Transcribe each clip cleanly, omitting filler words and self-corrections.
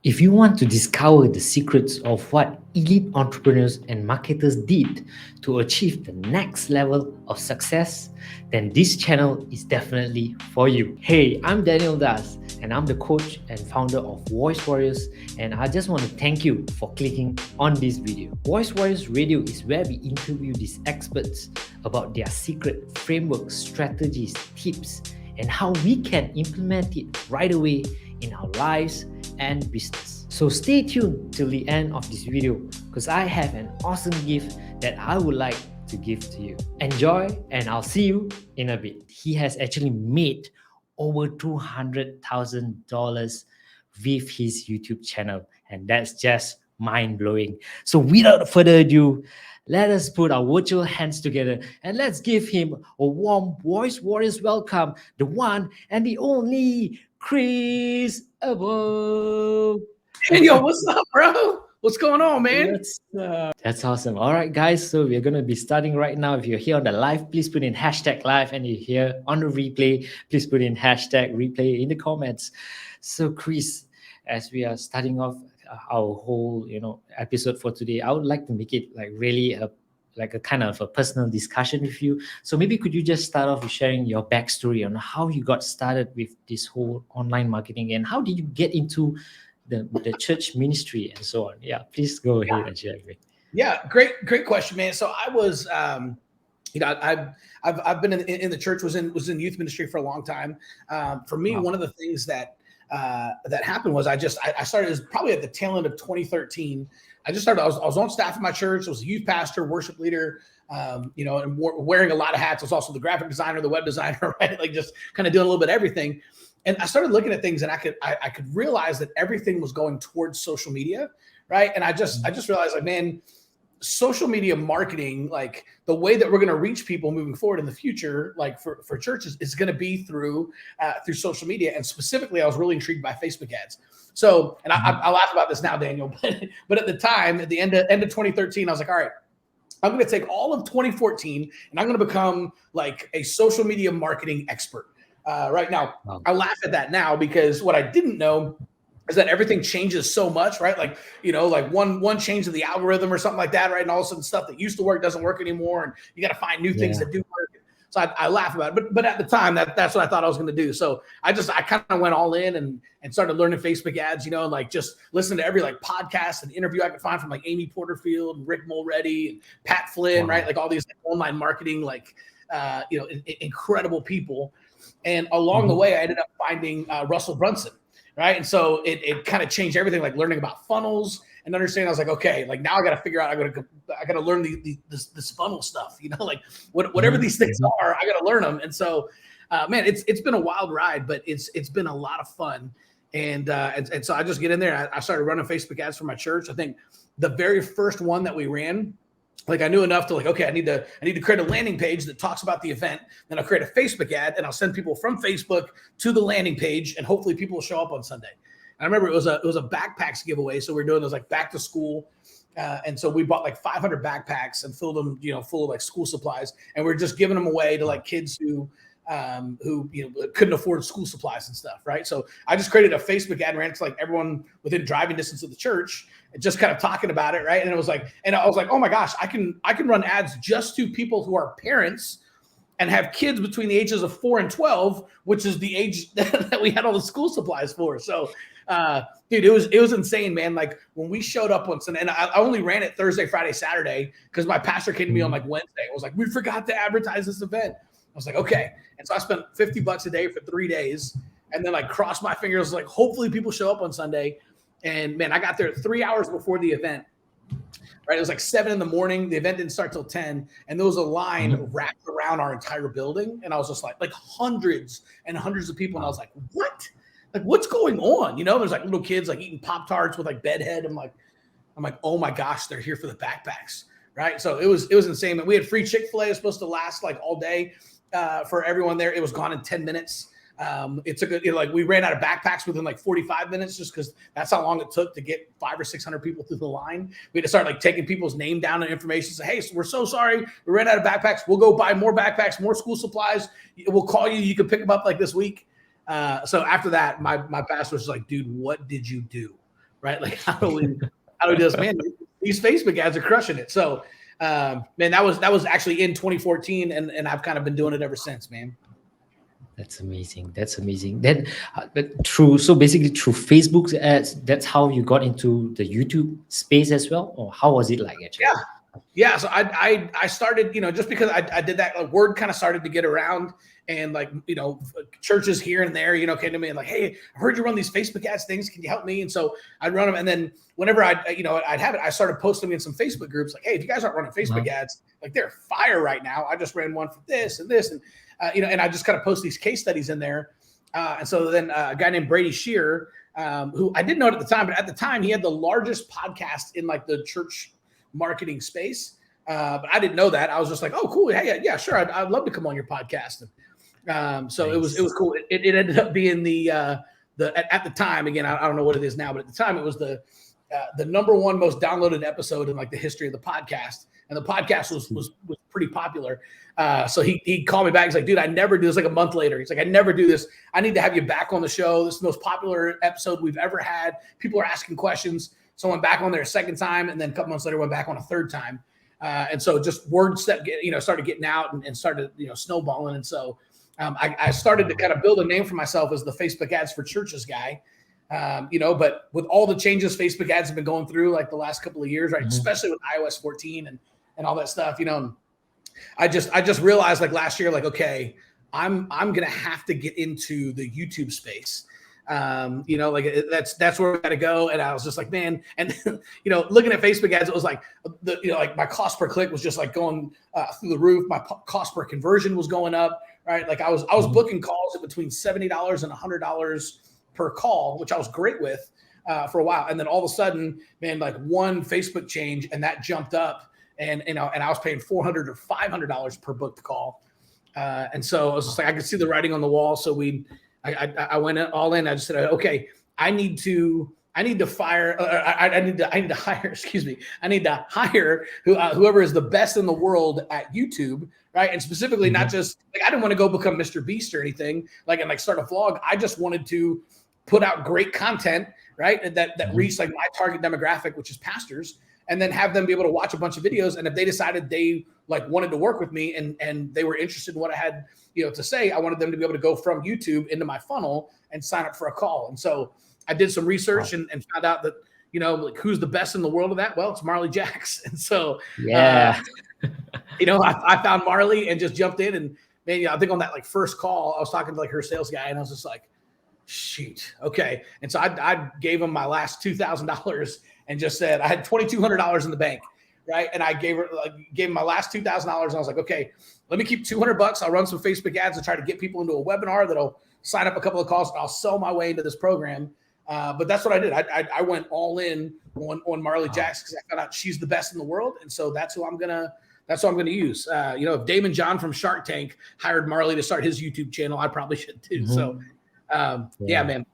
If you want to discover the secrets of what elite entrepreneurs and marketers did to achieve the next level of success, then this channel is definitely for you. Hey, I'm Daniel Das, and I'm the coach and founder of Voice Warriors, and I just want to thank you for clicking on this video. Voice Warriors Radio is where we interview these experts about their secret frameworks, strategies, tips, and how we can implement it right away in our lives and business. So stay tuned till the end of this video because I have an awesome gift that I would like to give to you. Enjoy, and I'll see you in a bit. He has actually made over $200,000 with his YouTube channel, and that's just mind-blowing. So without further ado, let us put our virtual hands together and let's give him a warm Voice Warriors welcome, the one and the only Chris Abbott. Hey, yo, what's up, bro? What's going on, man? That's awesome. All right, guys. So we're going to be starting right now. If you're here on the live, please put in hashtag live. And you're here on the replay, please put in hashtag replay in the comments. So, Chris, as we are starting off our whole, episode for today, I would like to make it like really a kind of a personal discussion with you. So maybe could you just start off with sharing your backstory on how you got started with this whole online marketing and how did you get into the church ministry and so on? Yeah, please go ahead and share with me. Yeah, great question, man. So I was, I've been in the church, was in youth ministry for a long time. For me, one of the things that happened was I started, it was probably at the tail end of 2013. I was on staff at my church. I was a youth pastor, worship leader, and wearing a lot of hats. I was also the graphic designer, the web designer, right? Like just kind of doing a little bit of everything. And I started looking at things and I could realize that everything was going towards social media, right? And I just realized, like, man, social media marketing, like the way that we're going to reach people moving forward in the future, like for churches, is going to be through social media. And specifically, I was really intrigued by Facebook ads. So, and I laugh about this now, Daniel, but at the time, at the end of 2013, I was like, all right, I'm going to take all of 2014 and I'm going to become like a social media marketing expert. Right now, I laugh at that now because what I didn't know is that everything changes so much, right? Like, like one change of the algorithm or something like that, right? And all of a sudden stuff that used to work doesn't work anymore. And you got to find new things that do work. So I laugh about it. But at the time, that's what I thought I was going to do. So I kind of went all in and started learning Facebook ads, and like just listen to every like podcast and interview I could find from like Amy Porterfield and Rick Mulready and Pat Flynn, right? Like all these like, online marketing, like, incredible people. And along the way, I ended up finding Russell Brunson, right? And so it kind of changed everything, like learning about funnels and understanding. I was like, okay, like now I got to figure out, I got to learn this funnel stuff, like whatever these things are, I got to learn them. And so, man, it's been a wild ride, but it's been a lot of fun. And so I just get in there. I started running Facebook ads for my church. I think the very first one that we ran, like I knew enough to like, okay, I need to create a landing page that talks about the event. Then I'll create a Facebook ad and I'll send people from Facebook to the landing page and hopefully people will show up on Sunday. And I remember it was a backpacks giveaway. So we're doing those like back to school. And so we bought like 500 backpacks and filled them, full of like school supplies. And we're just giving them away to like kids who couldn't afford school supplies and stuff. Right. So I just created a Facebook ad and ran to like everyone within driving distance of the church and just kind of talking about it. Right. And I was like, oh my gosh, I can run ads just to people who are parents and have kids between the ages of 4 and 12, which is the age that we had all the school supplies for. So, dude, it was insane, man. Like when we showed up once, and I only ran it Thursday, Friday, Saturday, because my pastor came to me on like Wednesday. I was like, we forgot to advertise this event. I was like, okay. And so I spent $50 a day for 3 days and then like crossed my fingers, like hopefully people show up on Sunday. And man, I got there 3 hours before the event, right? It was like 7 a.m. The event didn't start till 10. And there was a line wrapped around our entire building. And I was just like hundreds and hundreds of people. And I was like, what? Like, what's going on? There's like little kids like eating Pop-Tarts with like bedhead. I'm like, oh my gosh, they're here for the backpacks. Right. So it was insane. And we had free Chick-fil-A. It was supposed to last like all day. For everyone there, it was gone in 10 minutes. It took we ran out of backpacks within like 45 minutes, just because that's how long it took to get 500 or 600 people through the line. We had to start like taking people's name down and information. Say, hey, we're so sorry, we ran out of backpacks. We'll go buy more backpacks, more school supplies. We'll call you. You can pick them up like this week. So after that, my pastor was like, dude, what did you do? right? Like how do we do this, man? These Facebook ads are crushing it. So man, that was actually in 2014, and I've kind of been doing it ever since, man. That's amazing. That's amazing. Then, so basically through Facebook's ads, that's how you got into the YouTube space as well, or how was it like actually? Yeah. So I started, just because I did that, like, word kind of started to get around, and like, churches here and there, came to me and like, hey, I heard you run these Facebook ads things. Can you help me? And so I'd run them. And then whenever I'd have it, I started posting in some Facebook groups like, hey, if you guys aren't running Facebook ads, like they're fire right now. I just ran one for this and this. And, and I just kind of post these case studies in there. And so then a guy named Brady Shear, who I didn't know it at the time, but at the time he had the largest podcast in like the church marketing space. But I didn't know that. I was just like, oh, cool. Hey, yeah, sure. I'd love to come on your podcast. And so nice. It was cool. It ended up being the at the time, again, I don't know what it is now, but at the time it was the number one most downloaded episode in like the history of the podcast. And the podcast was pretty popular. So he called me back. He's like, dude, I never do this. Like a month later, he's like, I never do this. I need to have you back on the show. This is the most popular episode we've ever had. People are asking questions. So I went back on there a second time, and then a couple months later went back on a third time. And so just word started getting out and started, snowballing. And so I started to kind of build a name for myself as the Facebook ads for churches guy. But with all the changes Facebook ads have been going through like the last couple of years, right? Mm-hmm. Especially with iOS 14 and all that stuff, I just realized like last year, like, okay, I'm going to have to get into the YouTube space. Like that's where we got to go. And I was just like, man, and looking at Facebook ads, it was like like my cost per click was just like going through the roof. My cost per conversion was going up, right? Like I was booking calls at between $70 and $100 per call, which I was great with for a while. And then all of a sudden, man, like one Facebook change and that jumped up, and I was paying $400 or $500 per booked call. And so I was just like, I could see the writing on the wall. So I went all in. I just said, okay, I need to hire whoever is the best in the world at YouTube, right? And specifically, not just like, I didn't want to go become Mr. Beast or anything, and like start a vlog. I just wanted to put out great content, right? That reached like my target demographic, which is pastors, and then have them be able to watch a bunch of videos. And if they decided they like wanted to work with me and they were interested in what I had, to say, I wanted them to be able to go from YouTube into my funnel and sign up for a call. And so I did some research and found out that, like who's the best in the world of that? Well, it's Marley Jacks. And so, I found Marley and just jumped in, and man, I think on that like first call, I was talking to like her sales guy, and I was just like, shoot. Okay. And so I gave him my last $2,000 and just said, I had $2,200 in the bank. Right. And I gave him my last $2,000. And I was like, okay, let me keep $200. I'll run some Facebook ads and try to get people into a webinar that'll sign up a couple of calls. And I'll sell my way into this program. But that's what I did. I went all in on Marley Jacks because I found out she's the best in the world. And so that's who I'm going to use. If Damon John from Shark Tank hired Marley to start his YouTube channel, I probably should too. Mm-hmm. So man,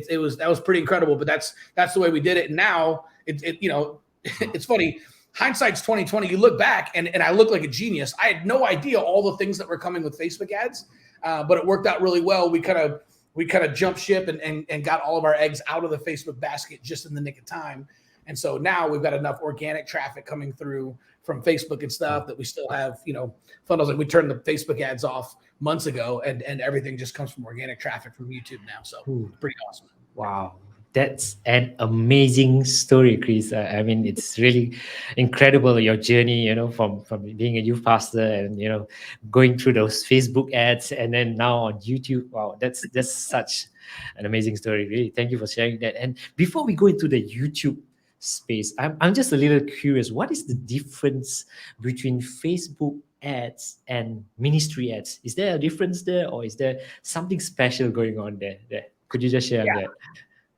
that was pretty incredible, but that's the way we did it. And now it's funny. Hindsight's 2020. You look back and I look like a genius. I had no idea all the things that were coming with Facebook ads, but it worked out really well. We kind of jumped ship and got all of our eggs out of the Facebook basket just in the nick of time. And so now we've got enough organic traffic coming through from Facebook and stuff that we still have, funnels. Like we turned the Facebook ads off months ago, and everything just comes from organic traffic from YouTube now. So pretty awesome. Wow. That's an amazing story, Chris. I mean, it's really incredible, your journey, from being a youth pastor and, going through those Facebook ads and then now on YouTube. Wow, that's such an amazing story. Really, thank you for sharing that. And before we go into the YouTube space, I'm just a little curious. What is the difference between Facebook ads and ministry ads? Is there a difference there, or is there something special going on there? Could you just share that?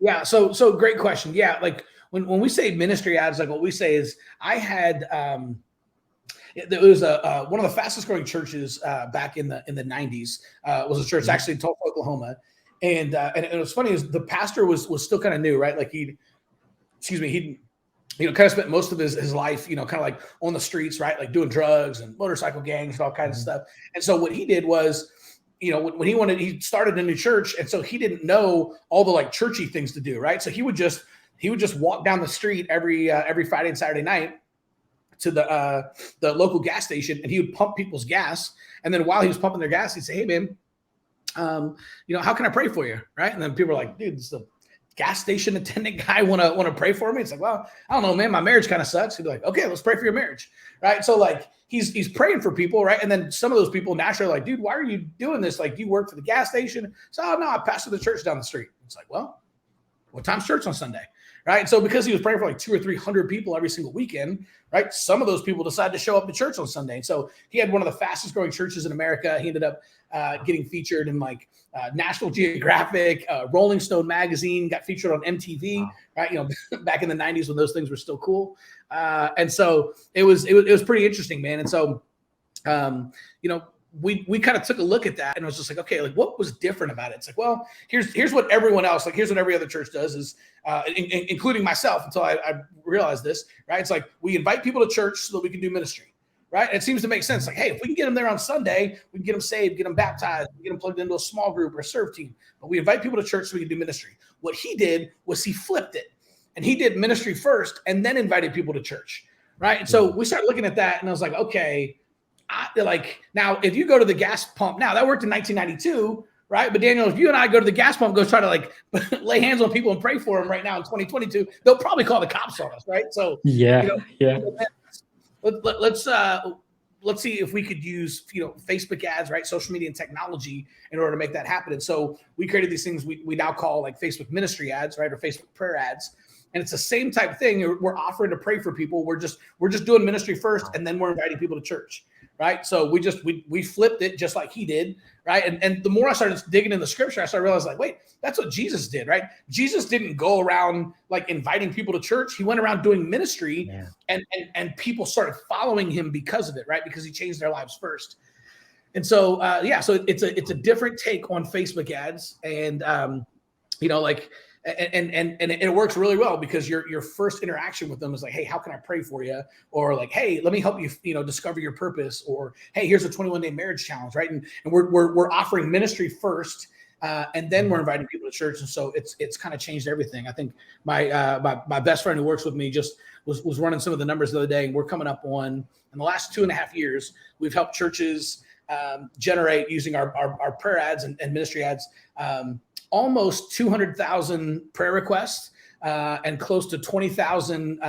Yeah. So great question. Yeah. Like when we say ministry ads, like what we say is I had, there was one of the fastest growing churches back in the 90s was a church actually in Tulsa, Oklahoma. And it was funny is the pastor was still kind of new, right? Like he'd kind of spent most of his life, kind of like on the streets, right? Like doing drugs and motorcycle gangs and all kinds of stuff. And so what he did was, when he started a new church. And so he didn't know all the like churchy things to do. Right. So he would just he would just walk down the street every Friday and Saturday night to the local gas station, and he would pump people's gas. And then while he was pumping their gas, he'd say, "Hey, man, how can I pray for you?" Right? And then people are like, "Dude, this is the gas station attendant guy want to pray for me?" It's like, "Well, I don't know, man. My marriage kind of sucks." He'd be like, "Okay, let's pray for your marriage." Right? So like he's praying for people, right? And then some of those people naturally are like, "Dude, why are you doing this? Like, do you work for the gas station?" So, "Oh, no, I pastor the church down the street." It's like, "Well, what time's church on Sunday?" Right? And so because he was praying for like 200 or 300 people every single weekend, right? Some of those people decided to show up to church on Sunday. And so he had one of the fastest growing churches in America. He ended up getting featured in like National Geographic, Rolling Stone magazine, got featured on MTV, wow. Right? You know, back in the 90s when those things were still cool. And so it was pretty interesting, man. And so, you know, we kind of took a look at that and it was just like, okay, like what was different about it? It's like, well, here's what everyone else, like here's what every other church does is, including myself until I realized this, right? It's like, we invite people to church so that we can do ministry, right? And it seems to make sense. Like, hey, if we can get them there on Sunday, we can get them saved, get them baptized, get them plugged into a small group or a serve team, but we invite people to church so we can do ministry. What he did was he flipped it and he did ministry first and then invited people to church, right? And so we started looking at that and I was like, okay, like now if you go to the gas pump now, that worked in 1992, right? But Daniel, if you and I go to the gas pump, go try to like lay hands on people and pray for them right now in 2022, they'll probably call the cops on us, right? So let's see if we could use Facebook ads, right? Social media and technology in order to make that happen. And so we created these things we now call like Facebook ministry ads, right? Or Facebook prayer ads. And it's the same type of thing. We're offering to pray for people. We're just doing ministry first, and then we're inviting people to church, right? So we flipped it just like he did, right? And the more I started digging in the scripture, I started realizing like, wait, that's what Jesus did, right? Jesus didn't go around like inviting people to church. He went around doing ministry, and people started following him because of it, right? Because he changed their lives first. And so so it's a different take on Facebook ads, and like. And it works really well because your first interaction with them is like, hey, how can I pray for you? Or like, hey, let me help you, discover your purpose. Or hey, here's a 21-day marriage challenge, right? And we're offering ministry first, and then we're inviting people to church. And so it's kind of changed everything. I think my best friend who works with me just was running some of the numbers the other day, and we're coming up on in the last 2.5 years, we've helped churches generate using our prayer ads and ministry ads. Almost 200,000 prayer requests and close to 20,000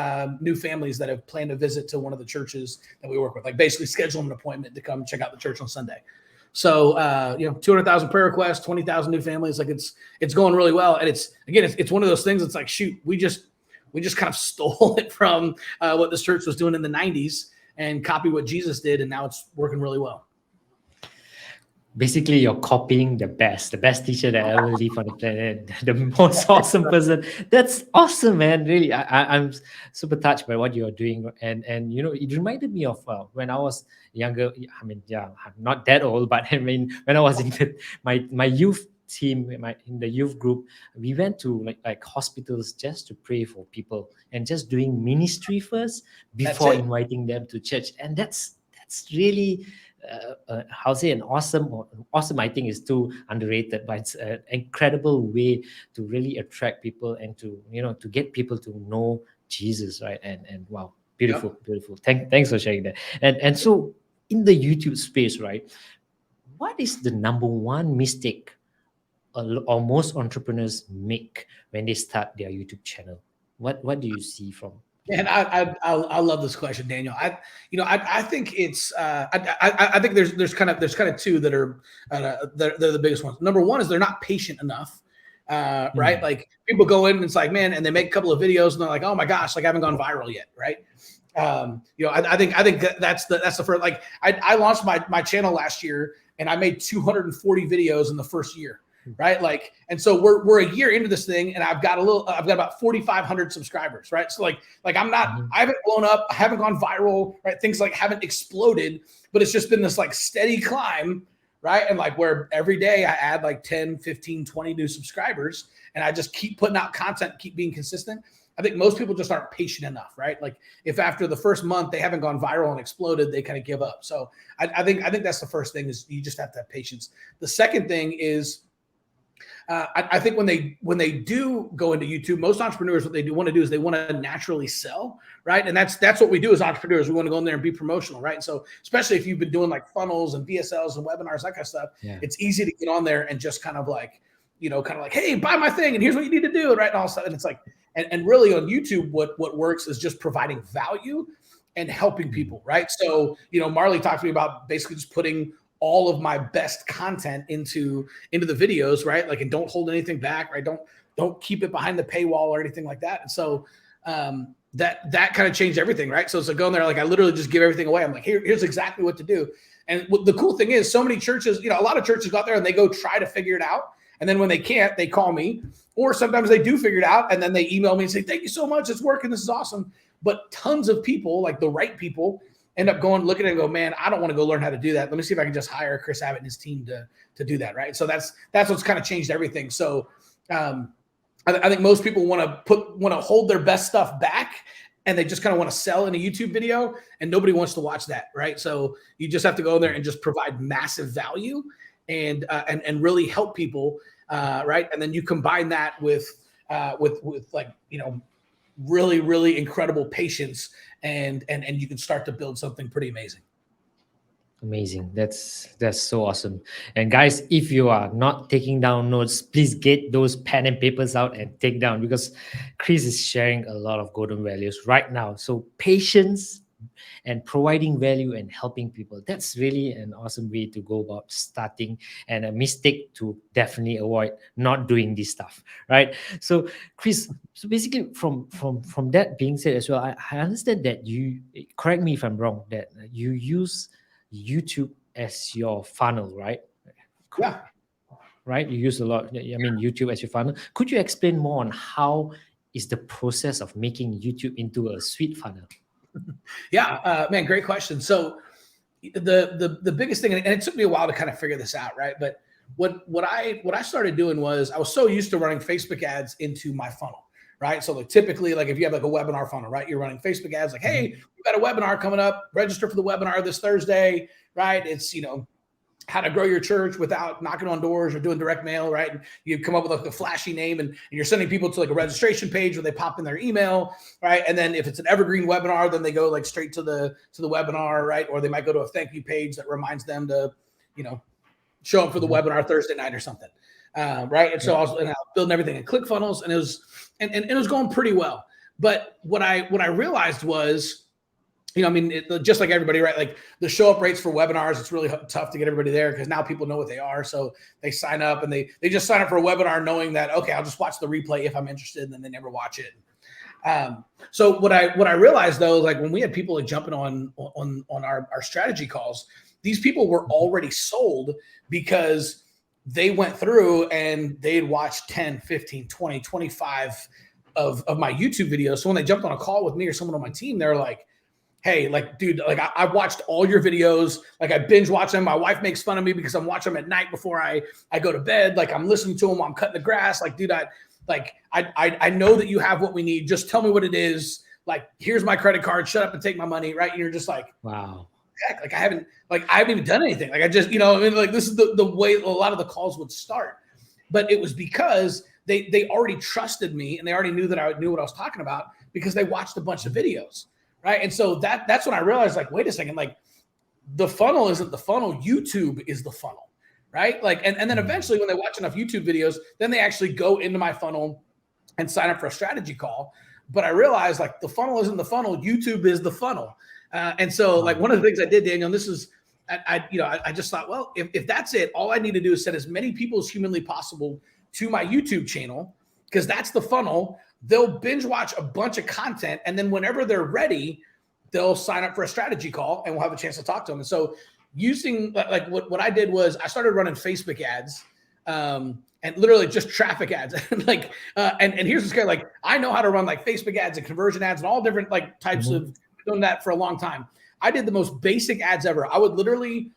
new families that have planned to visit to one of the churches that we work with, like basically scheduling an appointment to come check out the church on Sunday. So, 200,000 prayer requests, 20,000 new families, like it's going really well. And it's one of those things. It's like, shoot, we just kind of stole it from what this church was doing in the 90s and copied what Jesus did. And now it's working really well. Basically, you're copying the best teacher that ever lived on the planet, the most awesome person. That's awesome, man. Really, I'm super touched by what you're doing. And it reminded me of when I was younger. I mean, I'm not that old, but I mean, when I was in my youth team, in the youth group, we went to like hospitals just to pray for people and just doing ministry first before inviting them to church. And that's really... an awesome, I think is too underrated, but it's an incredible way to really attract people and to get people to know Jesus, right? And wow, beautiful. Thanks for sharing that. And so in the YouTube space, right, what is the number one mistake or most entrepreneurs make when they start their YouTube channel? What do you see from? And I love this question, Daniel. I think it's I think there's kind of two that are they're the biggest ones. Number one is they're not patient enough, right? Like people go in and it's like, man, and they make a couple of videos and they're like, oh my gosh, like I haven't gone viral yet, right? I think that's the first. Like I launched my channel last year and I made 240 videos in the first year. Right. Like, and so we're a year into this thing and I've got about 4,500 subscribers. Right. So like I'm not, I haven't blown up. I haven't gone viral. Right. Things like haven't exploded, but it's just been this like steady climb. Right. And like where every day I add like 10, 15, 20 new subscribers and I just keep putting out content, keep being consistent. I think most people just aren't patient enough, right? Like if after the first month they haven't gone viral and exploded, they kind of give up. So I think that's the first thing is you just have to have patience. The second thing is, I think when they do go into YouTube, most entrepreneurs, what they want to do is they want to naturally sell, right? And that's what we do as entrepreneurs. We want to go in there and be promotional, right? And so, especially if you've been doing like funnels and VSLs and webinars, that kind of stuff, it's easy to get on there and just kind of like, hey, buy my thing, and here's what you need to do, right? And all of a sudden, it's like, and really on YouTube, what works is just providing value and helping people, right? So, Marley talked to me about basically just putting all of my best content into the videos, right? Like, and don't hold anything back, right? Don't keep it behind the paywall or anything like that. And so that kind of changed everything, right? So go in there, like I literally just give everything away. I'm like, here's exactly what to do. And the cool thing is, so many churches, a lot of churches go out there and they go try to figure it out. And then when they can't, they call me, or sometimes they do figure it out and then they email me and say, thank you so much, it's working, this is awesome. But tons of people, like the right people, end up looking at it and go, man, I don't want to go learn how to do that. Let me see if I can just hire Chris Abbott and his team to do that, right? So that's what's kind of changed everything. So I think most people want to hold their best stuff back, and they just kind of want to sell in a YouTube video, and nobody wants to watch that, right? So you just have to go in there and just provide massive value and really help people, right? And then you combine that with like, really, really incredible patience, and you can start to build something pretty amazing. Amazing. That's so awesome. And guys, if you are not taking down notes, please get those pen and papers out and take down, because Chris is sharing a lot of golden values right now. So patience and providing value and helping people, that's really an awesome way to go about starting, and a mistake to definitely avoid not doing this stuff, right? So Chris, so basically from that being said as well, I understand that you, correct me if I'm wrong, that you use YouTube as your funnel, right? Yeah. Right? You use a lot, I mean, YouTube as your funnel. Could you explain more on how is the process of making YouTube into a sweet funnel? Yeah, man, great question. So the biggest thing, and it took me a while to kind of figure this out, right? But what I started doing was, I was so used to running Facebook ads into my funnel, right? So like typically, like if you have like a webinar funnel, right, you're running Facebook ads, like, hey, we've got a webinar coming up, register for the webinar this Thursday, right? It's, how to grow your church without knocking on doors or doing direct mail, right? And you come up with like a flashy name, and you're sending people to like a registration page where they pop in their email, right? And then if it's an evergreen webinar, then they go like straight to the webinar, right? Or they might go to a thank you page that reminds them to, show up for the webinar Thursday night or something, right? And so I was building everything in ClickFunnels, and it was going pretty well. But what I realized was, just like everybody, right? Like the show up rates for webinars, it's really tough to get everybody there, because now people know what they are. So they sign up, and they just sign up for a webinar knowing that, okay, I'll just watch the replay if I'm interested, and then they never watch it. So what I realized though, like when we had people like jumping on our strategy calls, these people were already sold because they went through and they had watched 10, 15, 20, 25 of my YouTube videos. So when they jumped on a call with me or someone on my team, they're like, hey, like, dude, like I watched all your videos. Like I binge watch them. My wife makes fun of me because I'm watching them at night before I go to bed. Like I'm listening to them while I'm cutting the grass. Like, dude, I know that you have what we need. Just tell me what it is. Like, here's my credit card. Shut up and take my money. Right. And you're just like, wow. Heck, like I haven't even done anything. Like I just, like this is the way a lot of the calls would start. But it was because they already trusted me, and they already knew that I knew what I was talking about, because they watched a bunch of videos. Right. And so that's when I realized, like, wait a second, like the funnel isn't the funnel. YouTube is the funnel. Right. Like, and then eventually when they watch enough YouTube videos, then they actually go into my funnel and sign up for a strategy call. But I realized, like, the funnel isn't the funnel. YouTube is the funnel. And so like one of the things I did, Daniel, and this is, I just thought, well, if that's it, all I need to do is send as many people as humanly possible to my YouTube channel, because that's the funnel. They'll binge watch a bunch of content, and then whenever they're ready, they'll sign up for a strategy call, and we'll have a chance to talk to them. And so using like what I did was I started running Facebook ads, and literally just traffic ads. Like, and here's the scary, like I know how to run like Facebook ads and conversion ads and all different like types of, doing that for a long time. I did the most basic ads ever. I would literally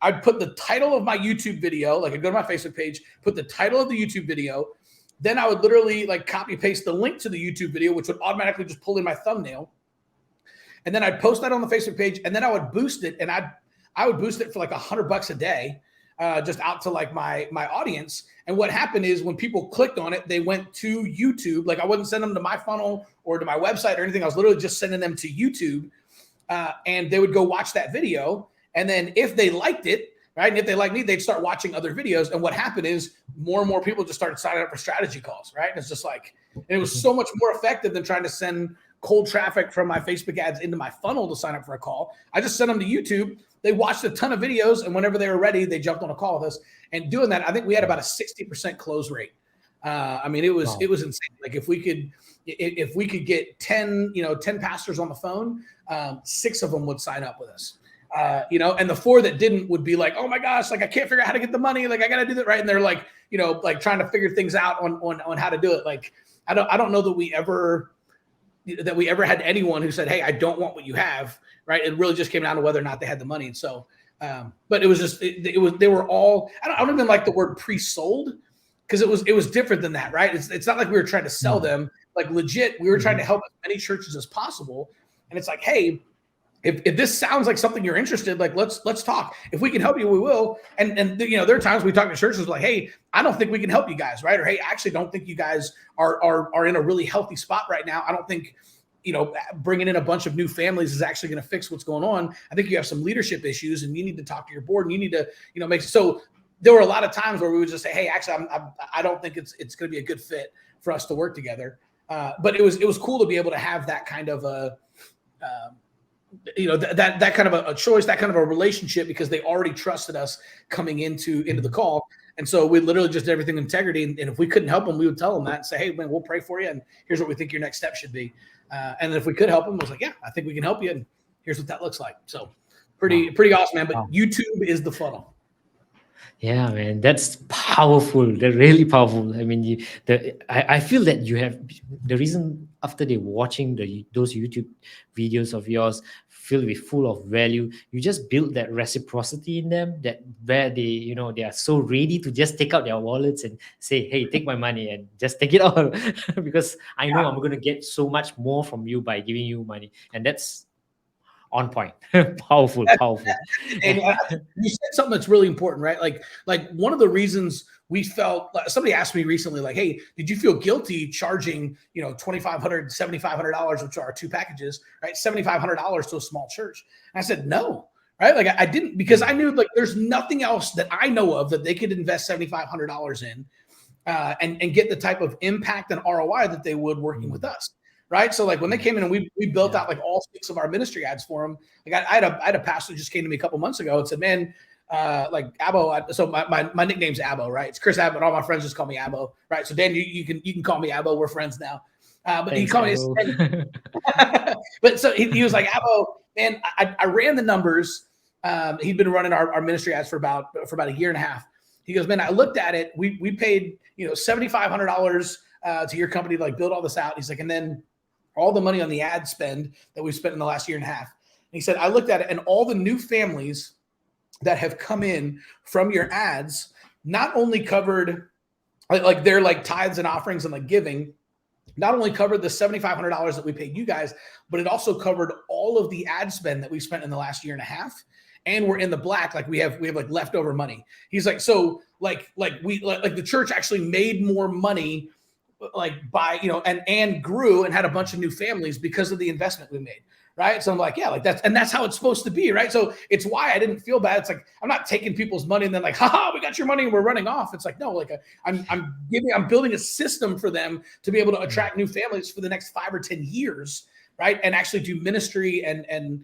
I'd put the title of my YouTube video, like I'd go to my Facebook page, put the title of the YouTube video. Then I would literally like copy paste the link to the YouTube video, which would automatically just pull in my thumbnail. And then I'd post that on the Facebook page, and then I would boost it, and I would boost it for like $100 a day. just out to like my audience. And what happened is when people clicked on it, they went to YouTube. Like I wouldn't send them to my funnel or to my website or anything. I was literally just sending them to YouTube, and they would go watch that video. And then if they liked it, right, and if they like me, they'd start watching other videos. And what happened is more and more people just started signing up for strategy calls, right? And it's just like, and it was so much more effective than trying to send cold traffic from my Facebook ads into my funnel to sign up for a call. I just sent them to YouTube. They watched a ton of videos, and whenever they were ready, they jumped on a call with us. And doing that, I think we had about a 60% close rate. I mean, it was insane. Like if we could get 10 pastors on the phone, 6 of them would sign up with us. And the 4 that didn't would be like, oh my gosh, like I can't figure out how to get the money. Like I got to do that. Right. And they're like, like trying to figure things out on how to do it. Like, I don't know that we ever had anyone who said, hey, I don't want what you have. Right. It really just came down to whether or not they had the money. And so, but it was just, they were all, I don't even like the word pre-sold, because it was different than that. Right. It's not like we were trying to sell them, like legit. We were trying to help as many churches as possible. And it's like, hey, if this sounds like something you're interested, like let's talk. If we can help you, we will. And there are times we talk to churches like, hey, I don't think we can help you guys, right? Or hey, I actually don't think you guys are in a really healthy spot right now. I don't think bringing in a bunch of new families is actually going to fix what's going on. I think you have some leadership issues, and you need to talk to your board, and you need to make. So there were a lot of times where we would just say, hey, actually, I don't think it's going to be a good fit for us to work together. But it was cool to be able to have that kind of a. That kind of a choice, that kind of a relationship, because they already trusted us coming into the call. And so we literally just did everything in integrity. And if we couldn't help them, we would tell them that and say, hey, man, we'll pray for you. And here's what we think your next step should be. And if we could help them, it was like, yeah, I think we can help you. And here's what that looks like. So pretty awesome, man. But YouTube is the funnel. Yeah, man, that's powerful. They're really powerful. I mean, I feel that you have the reason after they're watching those YouTube videos of yours filled with full of value, you just build that reciprocity in them, that where they they are so ready to just take out their wallets and say, hey, take my money and just take it all because I know I'm going to get so much more from you by giving you money. And that's on point. powerful. And you said something that's really important, right? Like one of the reasons we felt, somebody asked me recently, like, hey, did you feel guilty charging, $2,500, $7,500, which are 2 packages, right? $7,500 to a small church. And I said, no, right? Like I didn't, because I knew like there's nothing else that I know of that they could invest $7,500 in and get the type of impact and ROI that they would working with us. Right. So like when they came in and we built out like all 6 of our ministry ads for them. Like I had a pastor who just came to me a couple months ago and said, man, like Abbo. So my nickname's Abbo, right? It's Chris Abbott. All my friends just call me Abbo. Right. So Dan, you can call me Abbo. We're friends now. But thanks, he called me. But so he was like, Abbo, man, I ran the numbers. He'd been running our ministry ads for about a year and a half. He goes, man, I looked at it. We paid, $7,500 to your company to like build all this out. He's like, and then all the money on the ad spend that we've spent in the last year and a half. And he said, I looked at it, and all the new families that have come in from your ads not only covered like their like tithes and offerings and like giving, not only covered the $7,500 that we paid you guys, but it also covered all of the ad spend that we spent in the last year and a half. And we're in the black, like we have like leftover money. He's like, so like the church actually made more money like by, and grew and had a bunch of new families because of the investment we made. Right. So I'm like, yeah, like that's how it's supposed to be. Right. So it's why I didn't feel bad. It's like, I'm not taking people's money and then like, haha, we got your money and we're running off. It's like, no, like I'm building a system for them to be able to attract new families for the next 5 or 10 years. Right. And actually do ministry and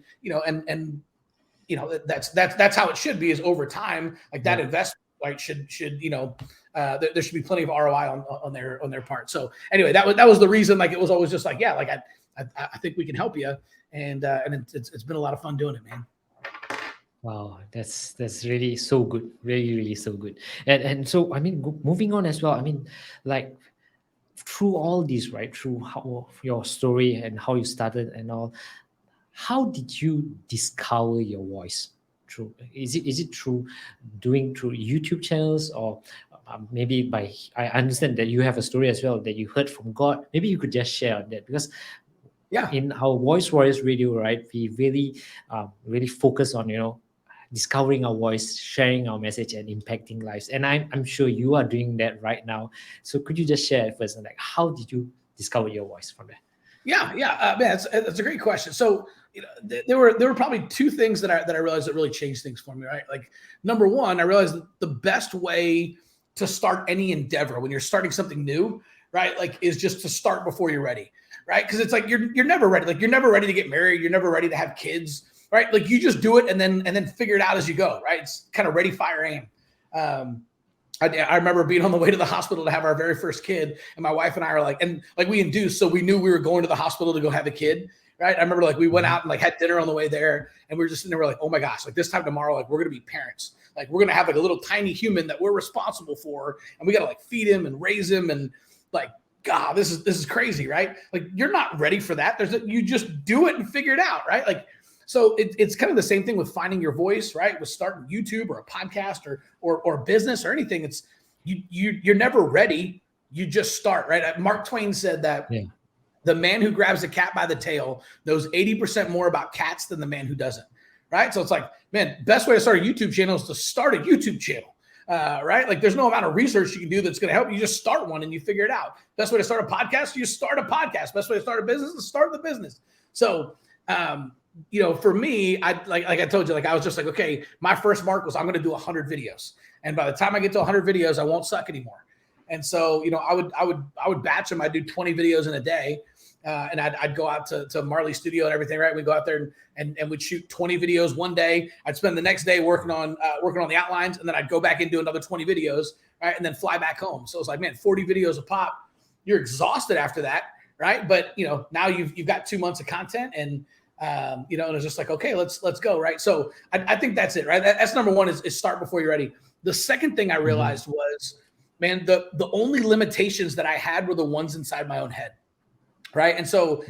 that's how it should be, is over time, like that investment, right, should there should be plenty of ROI on their part. So anyway, that was the reason. Like it was always just like, yeah, like I think we can help you, and it's been a lot of fun doing it, man. Wow, that's really so good, really so good. And so I mean, moving on as well. I mean, like through all these, right, through how your story and how you started and all, how did you discover your voice? Is it through YouTube channels, or maybe I understand that you have a story as well that you heard from God. Maybe you could just share on that, because in our Voice Warriors Radio, right, we really focus on discovering our voice, sharing our message, and impacting lives. And I'm sure you are doing that right now. So could you just share first, like, how did you discover your voice from there? Yeah, man, that's a great question. So, there were probably two things that I realized that really changed things for me, right? Like, number one, I realized that the best way to start any endeavor when you're starting something new, right, like, is just to start before you're ready, right? Because it's like you're never ready. Like, you're never ready to get married. You're never ready to have kids, right? Like, you just do it and then figure it out as you go, right? It's kind of ready, fire, aim. I remember being on the way to the hospital to have our very first kid, and my wife and I are like, and like we induced, so we knew we were going to the hospital to go have a kid, right? I remember like we went out and like had dinner on the way there, and we were just sitting there, we're like, oh my gosh, like this time tomorrow, like we're gonna be parents, like we're gonna have like a little tiny human that we're responsible for, and we gotta like feed him and raise him, and like, God, this is crazy, right? Like you're not ready for that. You just do it and figure it out, right? Like. So it's kind of the same thing with finding your voice, right? With starting YouTube or a podcast or business or anything. It's you're never ready. You just start, right? Mark Twain said that the man who grabs a cat by the tail knows 80% more about cats than the man who doesn't, right? So it's like, man, best way to start a YouTube channel is to start a YouTube channel, right? Like there's no amount of research you can do that's going to help you. Just start one and you figure it out. Best way to start a podcast, you start a podcast. Best way to start a business is start the business. So, for me, like I told you, like I was just like, okay, my first mark was I'm going to do 100 videos. And by the time I get to 100 videos, I won't suck anymore. And so, I would batch them. I'd do 20 videos in a day. And I'd go out to Marley's studio and everything, right? We'd go out there and we'd shoot 20 videos one day. I'd spend the next day working on the outlines. And then I'd go back and do another 20 videos, right? And then fly back home. So it's like, man, 40 videos a pop. You're exhausted after that, right? But, now you've got 2 months of content and, and it's just like, okay, let's go. Right. So I think that's it. Right. That's number one is start before you're ready. The second thing I realized was, man, the only limitations that I had were the ones inside my own head. Right. And so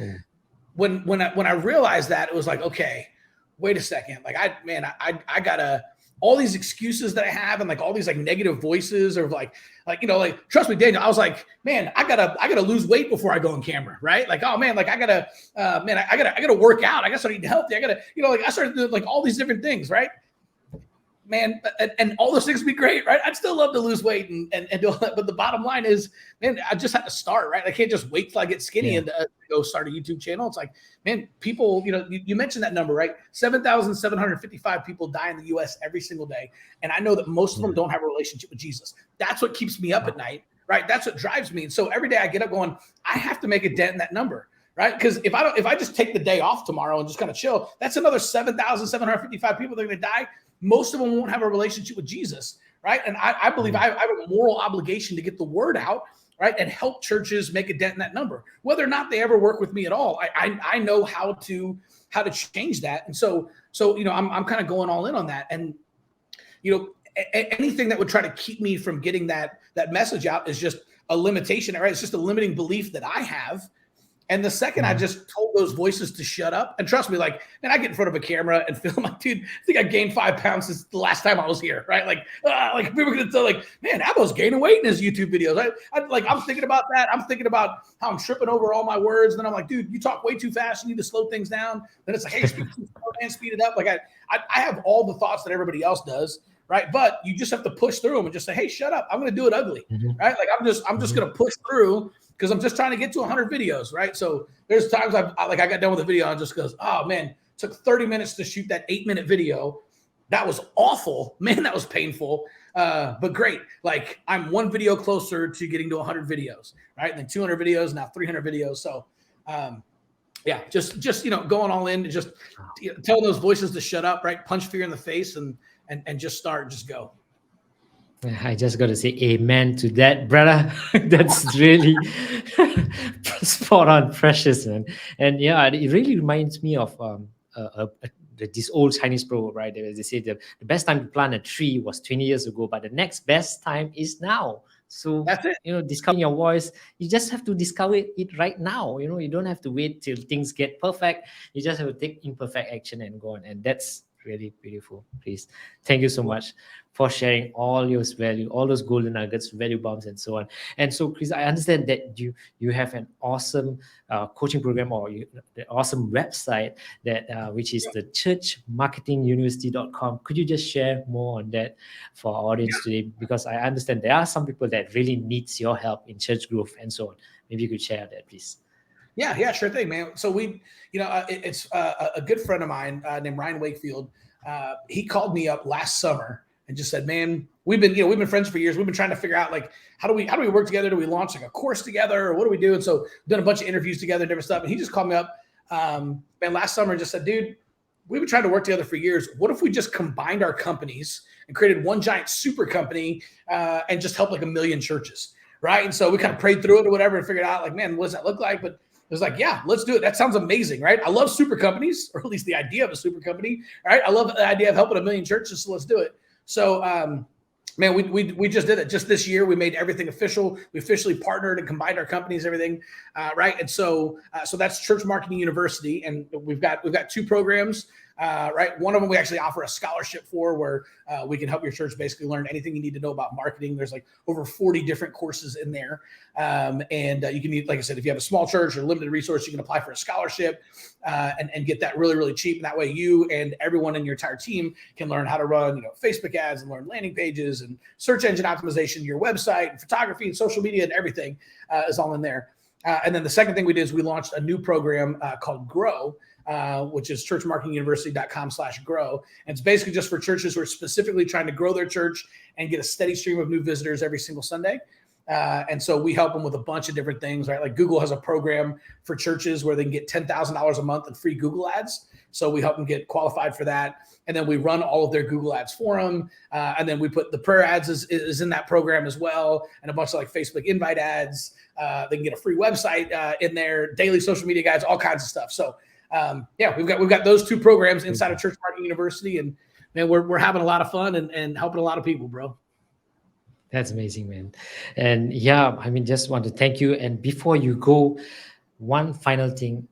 when I realized that, it was like, okay, wait a second. Like I gotta, all these excuses that I have and like all these like negative voices or like trust me, Daniel, I was like, man, I gotta lose weight before I go on camera, right? Like, oh man, like I gotta work out. I gotta start eating healthy. I gotta, I started doing like all these different things, right? Man, and all those things would be great, right? I'd still love to lose weight and do all that. But the bottom line is, man, I just have to start, right? I can't just wait till I get skinny and go start a YouTube channel. It's like, man, people, you mentioned that number, right? 7,755 people die in the US every single day. And I know that most of them don't have a relationship with Jesus. That's what keeps me up at night, right? That's what drives me. And so every day I get up going, I have to make a dent in that number. Right. Because if I just take the day off tomorrow and just kind of chill, that's another 7,755 people that are going to die. Most of them won't have a relationship with Jesus. Right. And I believe I have a moral obligation to get the word out. Right. And help churches make a dent in that number, whether or not they ever work with me at all. I know how to change that. And so I'm kind of going all in on that. And, anything that would try to keep me from getting that message out is just a limitation. Right. It's just a limiting belief that I have. And the second I just told those voices to shut up, and trust me, like, man, I get in front of a camera and film like, dude, I think I gained 5 pounds since the last time I was here, right? Like people are gonna tell, like, man, Abbo's gaining weight in his YouTube videos. I'm thinking about that. I'm thinking about how I'm tripping over all my words. And then I'm like, dude, you talk way too fast. You need to slow things down. Then it's like, hey, speak too slow and speed it up. Like I have all the thoughts that everybody else does, right? But you just have to push through them and just say, hey, shut up. I'm gonna do it ugly, right? Like I'm just gonna push through. Because I'm just trying to get to 100 videos, right? So there's times I got done with a video and just goes, oh man, took 30 minutes to shoot that 8-minute video. That was awful, man. That was painful, but great. Like I'm one video closer to getting to 100 videos, right? And then 200 videos, now 300 videos. So, just going all in, just tell those voices to shut up, right? Punch fear in the face and just start, just go. I just got to say amen to that, brother. That's really spot on, precious, man. And yeah, it really reminds me of this old Chinese proverb, right? They say the best time to plant a tree was 20 years ago, but the next best time is now. So that's it. Discovering your voice, you just have to discover it right now. You don't have to wait till things get perfect. You just have to take imperfect action and go on. And that's really beautiful, Chris. Thank you so much for sharing all your value, all those golden nuggets, value bombs, and so on. And so, Chris, I understand that you have an awesome coaching program, or the awesome website that which is the churchmarketinguniversity.com. Could you just share more on that for our audience today? Because I understand there are some people that really needs your help in church growth and so on. Maybe you could share that, please. Yeah, sure thing, man. So it's a good friend of mine named Ryan Wakefield. He called me up last summer and just said, "Man, we've been friends for years. We've been trying to figure out like how do we work together? Do we launch like a course together, or what do we do?" And so done a bunch of interviews together, different stuff. And he just called me up, man, last summer and just said, "Dude, we've been trying to work together for years. What if we just combined our companies and created one giant super company and just helped like 1 million churches?" Right. And so we kind of prayed through it or whatever and figured out like, man, what does that look like? But it was like, yeah, let's do it. That sounds amazing, right? I love super companies, or at least the idea of a super company, right? I love the idea of helping 1 million churches, so let's do it. So, man, we just did it. Just this year, we made everything official. We officially partnered and combined our companies, everything, right? And so that's Church Marketing University, and we've got 2 programs. Right. One of them we actually offer a scholarship for, where we can help your church basically learn anything you need to know about marketing. There's like over 40 different courses in there. And you can, like I said, if you have a small church or limited resource, you can apply for a scholarship and get that really, really cheap. And that way you and everyone in your entire team can learn how to run, Facebook ads and learn landing pages and search engine optimization, your website and photography and social media and everything is all in there. And then the second thing we did is we launched a new program called Grow, which is churchmarketinguniversity.com/grow. And it's basically just for churches who are specifically trying to grow their church and get a steady stream of new visitors every single Sunday. And so we help them with a bunch of different things, right? Like Google has a program for churches where they can get $10,000 a month in free Google ads. So we help them get qualified for that. And then we run all of their Google ads for them. And then we put the prayer ads is in that program as well. And a bunch of like Facebook invite ads. They can get a free website in there, daily social media guides, all kinds of stuff. So yeah, we've got those 2 programs inside of Church Marketing University, and man, we're having a lot of fun and helping a lot of people, bro. That's amazing, man. And yeah, I mean, just want to thank you. And before you go, one final thing,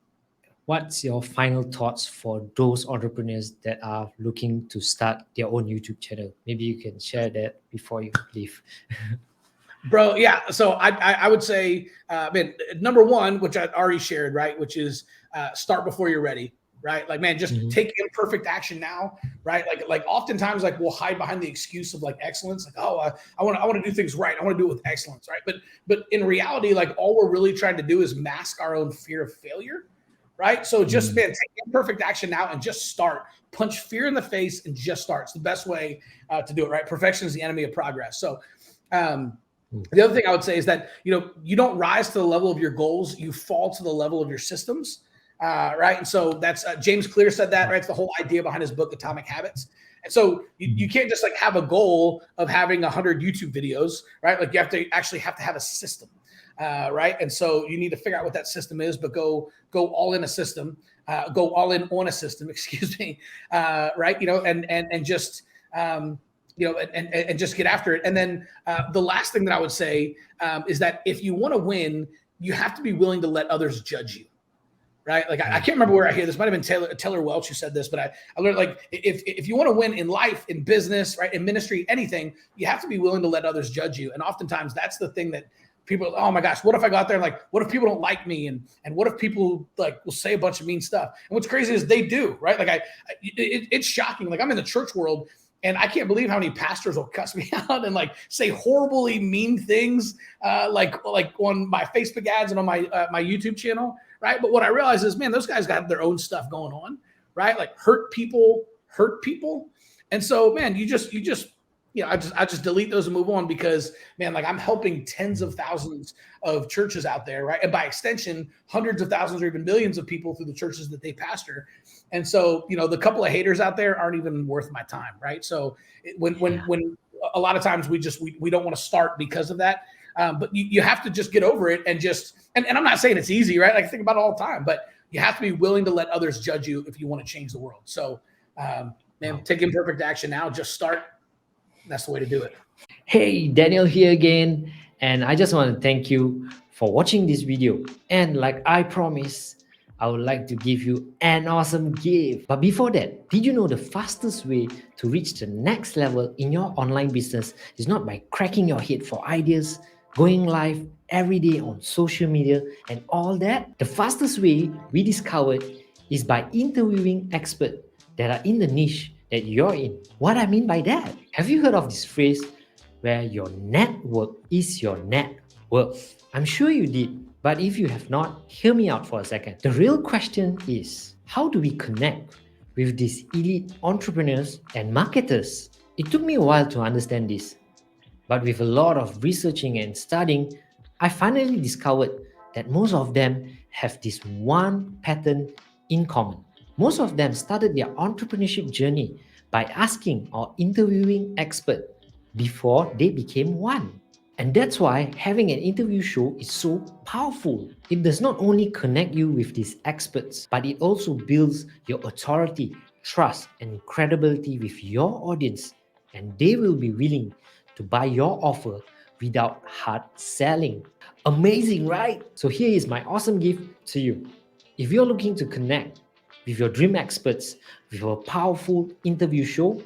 what's your final thoughts for those entrepreneurs that are looking to start their own YouTube channel? Maybe you can share that before you leave. Bro, yeah. So I would say, man, number one, which I already shared, right, which is start before you're ready, right? Like, man, just take imperfect action now, right? Like oftentimes, like we'll hide behind the excuse of like excellence, like, oh, I want to do things right, I want to do it with excellence, right? But in reality, like all we're really trying to do is mask our own fear of failure, right? So just man, take imperfect action now and just start. Punch fear in the face and just start. It's the best way to do it, right? Perfection is the enemy of progress. So. The other thing I would say is that, you don't rise to the level of your goals, you fall to the level of your systems, right? And so that's James Clear said that, right? It's the whole idea behind his book, Atomic Habits. And so you can't just like have a goal of having 100 YouTube videos, right? Like you have to have a system, right? And so you need to figure out what that system is, but go all in a system, go all in on a system, excuse me, right? And just, and just get after it. And then the last thing that I would say is that if you want to win, you have to be willing to let others judge you, right? Like I can't remember where I hear this. Might have been Taylor Welch who said this, but I learned like if you want to win in life, in business, right, in ministry, anything, you have to be willing to let others judge you. And oftentimes that's the thing that people, oh my gosh, what if I go out there and like, what if people don't like me? And what if people like will say a bunch of mean stuff? And what's crazy is they do, right? Like it's shocking. Like I'm in the church world, and I can't believe how many pastors will cuss me out and like say horribly mean things, like on my Facebook ads and on my YouTube channel, right? But what I realize is, man, those guys got their own stuff going on, right? Like hurt people, and so, man, you just I just delete those and move on because, man, like I'm helping tens of thousands of churches out there, right? And by extension, hundreds of thousands or even millions of people through the churches that they pastor. And so, the couple of haters out there aren't even worth my time, right? So when a lot of times we don't want to start because of that, but you have to just get over it and just, and I'm not saying it's easy, right? Like I think about it all the time, but you have to be willing to let others judge you if you want to change the world. So, man, take imperfect action now, just start. That's the way to do it. Hey, Daniel here again. And I just want to thank you for watching this video. And like I promised, I would like to give you an awesome gift. But before that, did you know the fastest way to reach the next level in your online business is not by cracking your head for ideas, going live every day on social media and all that? The fastest way we discovered is by interviewing experts that are in the niche that you're in. What I mean by that? Have you heard of this phrase where your network is your net worth? I'm sure you did, but if you have not, hear me out for a second. The real question is, how do we connect with these elite entrepreneurs and marketers? It took me a while to understand this, but with a lot of researching and studying, I finally discovered that most of them have this one pattern in common. Most of them started their entrepreneurship journey by asking or interviewing experts before they became one. And that's why having an interview show is so powerful. It does not only connect you with these experts, but it also builds your authority, trust, and credibility with your audience. And they will be willing to buy your offer without hard selling. Amazing, right? So here is my awesome gift to you. If you're looking to connect with your dream experts with a powerful interview show,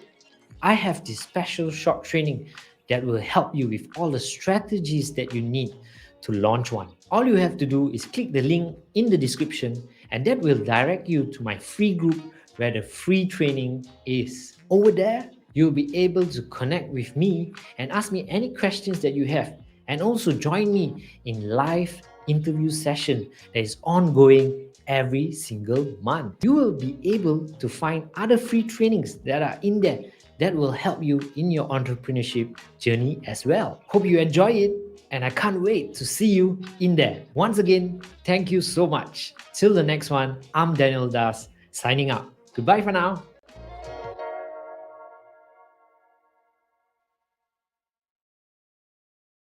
I have this special short training that will help you with all the strategies that you need to launch one. All you have to do is click the link in the description, and that will direct you to my free group where the free training is. Over there, you'll be able to connect with me and ask me any questions that you have, and also join me in live interview session that is ongoing every single month. You will be able to find other free trainings that are in there that will help you in your entrepreneurship journey as well. Hope you enjoy it, and I can't wait to see you in there. Once again, thank you so much. Till the next one, I'm Daniel Das, signing out. Goodbye for now.